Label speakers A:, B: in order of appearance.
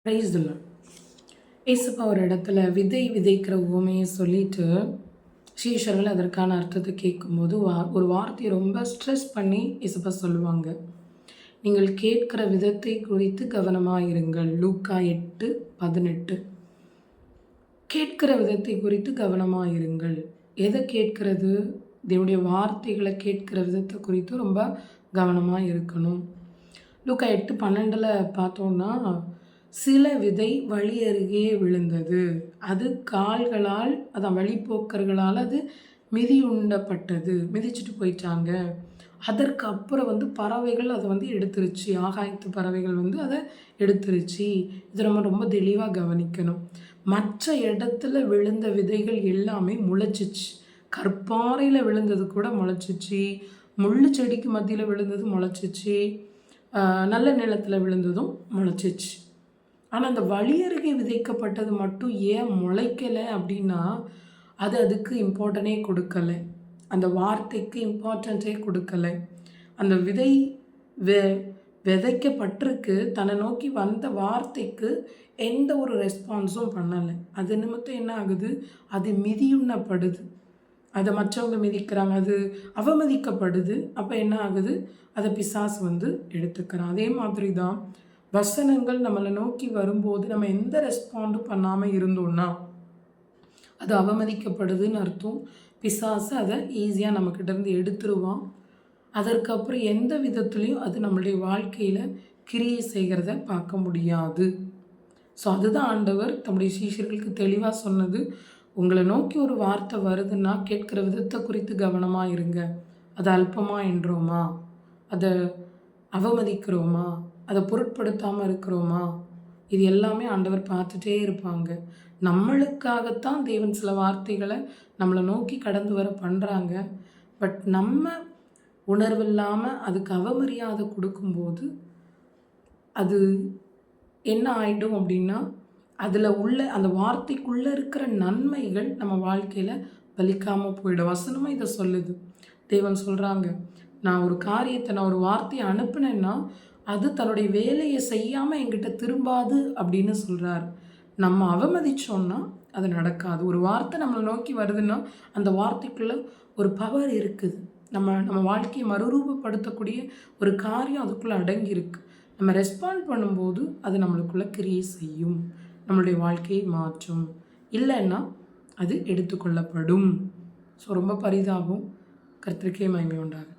A: Praise the Lord. ஏசப்பா ஒரு இடத்துல விதை விதைக்கிற உவமையை சொல்லிட்டு சீஷர்கள் அதற்கான அர்த்தத்தை கேட்கும்போது ஒரு வார்த்தையை ரொம்ப ஸ்ட்ரெஸ் பண்ணி ஏசப்பா சொல்லுவாங்க. நீங்கள் கேட்கிற விதத்தை குறித்து கவனமாக இருங்கள். லூக்கா 8:18. கேட்கிற விதத்தை குறித்து கவனமாக இருங்கள். எதை கேட்கிறது? தேவனுடைய வார்த்தைகளை கேட்கிற விதத்தை குறித்து ரொம்ப கவனமாக இருக்கணும். லூக்கா 8:12 பார்த்தோன்னா, சில விதை வழி அருகே விழுந்தது, அது கால்களால் அதான் வழிப்போக்கர்களால் அது மிதியுண்டப்பட்டது, மிதிச்சுட்டு போயிட்டாங்க. அதற்கு அப்புறம் பறவைகள் அதை எடுத்துருச்சு. ஆகாயத்து பறவைகள் அதை எடுத்துருச்சு. இது நம்ம ரொம்ப தெளிவாக கவனிக்கணும். மற்ற இடத்துல விழுந்த விதைகள் எல்லாமே முளைச்சிச்சு. கற்பாறையில் விழுந்தது கூட முளைச்சிச்சு, முள்ளு செடிக்கு மத்தியில் விழுந்தது முளைச்சிச்சு, நல்ல நிலத்தில் விழுந்ததும் முளைச்சிச்சு. ஆனால் அந்த வழி அருகே விதைக்கப்பட்டது மட்டும் ஏன் முளைக்கலை அப்படின்னா, அதுக்கு இம்பார்ட்டனே கொடுக்கலை. அந்த வார்த்தைக்கு இம்பார்ட்டன்ஸே கொடுக்கலை. அந்த விதை விதைக்கப்பட்டிருக்கு, தன்னை நோக்கி வந்த வார்த்தைக்கு எந்த ஒரு ரெஸ்பான்ஸும் பண்ணலை. அது நிமித்தம் என்ன ஆகுது? அது மிதியுண்ணப்படுது. அதை மற்றவங்க மிதிக்கிறாங்க, அது அவமதிக்கப்படுது. அப்போ என்ன ஆகுது? அதை பிசாசு எடுத்துக்கிறான். அதே மாதிரி தான் வசனங்கள் நம்மளை நோக்கி வரும்போது நம்ம எந்த ரெஸ்பாண்டும் பண்ணாமல் இருந்தோம்னா அது அவமதிக்கப்படுதுன்னு அர்த்தம். பிசாசு அதை ஈஸியாக நம்மக்கிட்டேருந்து எடுத்துருவான். அதற்கப்புறம் எந்த விதத்துலேயும் அது நம்மளுடைய வாழ்க்கையில் கிரியை செய்கிறத பார்க்க முடியாது. ஸோ அதுதான் ஆண்டவர் தம்முடைய சீஷர்களுக்கு தெளிவாக சொன்னது. உங்களை நோக்கி ஒரு வார்த்தை வருதுன்னா கேட்குற விதத்தை குறித்து கவனமாக இருங்க. அதை அல்பமாக என்றோமா, அதை அவமதிக்கிறோமா, அதை பொருட்படுத்தாமல் இருக்கிறோமா, இது எல்லாமே ஆண்டவர் பார்த்துட்டே இருப்பாங்க. நம்மளுக்காகத்தான் தேவன் சில வார்த்தைகளை நம்மளை நோக்கி கடந்து வர பண்ணுறாங்க. பட் நம்ம உணர்வில்லாமல் அதுக்கு அவமரியாதை கொடுக்கும்போது அது என்ன ஆகிடும் அப்படின்னா, அதில் உள்ள அந்த வார்த்தைக்குள்ளே இருக்கிற நன்மைகள் நம்ம வாழ்க்கையில் பலிக்காமல் போயிடும். வசனமாக இதை சொல்லுது. தேவன் சொல்கிறாங்க, நான் ஒரு காரியத்தை, நான் ஒரு வார்த்தையை அனுப்பினேன்னா அது தன்னுடைய வேலையை செய்யாமல் என்கிட்ட திரும்பாது அப்படின்னு சொல்கிறார். நம்ம அவமதித்தோன்னா அது நடக்காது. ஒரு வார்த்தை நம்மளை நோக்கி வருதுன்னா அந்த வார்த்தைக்குள்ளே ஒரு பவர் இருக்குது. நம்ம வாழ்க்கையை மறுரூபப்படுத்தக்கூடிய ஒரு காரியம் அதுக்குள்ளே அடங்கியிருக்கு. நம்ம ரெஸ்பாண்ட் பண்ணும்போது அது நம்மளுக்குள்ளே கிரியை செய்யும், நம்மளுடைய வாழ்க்கையை மாற்றும். இல்லைன்னா அது எடுத்துக்கொள்ளப்படும். ஸோ ரொம்ப பரிதாபம். கர்த்தருக்கே மகிமை உண்டாகும்.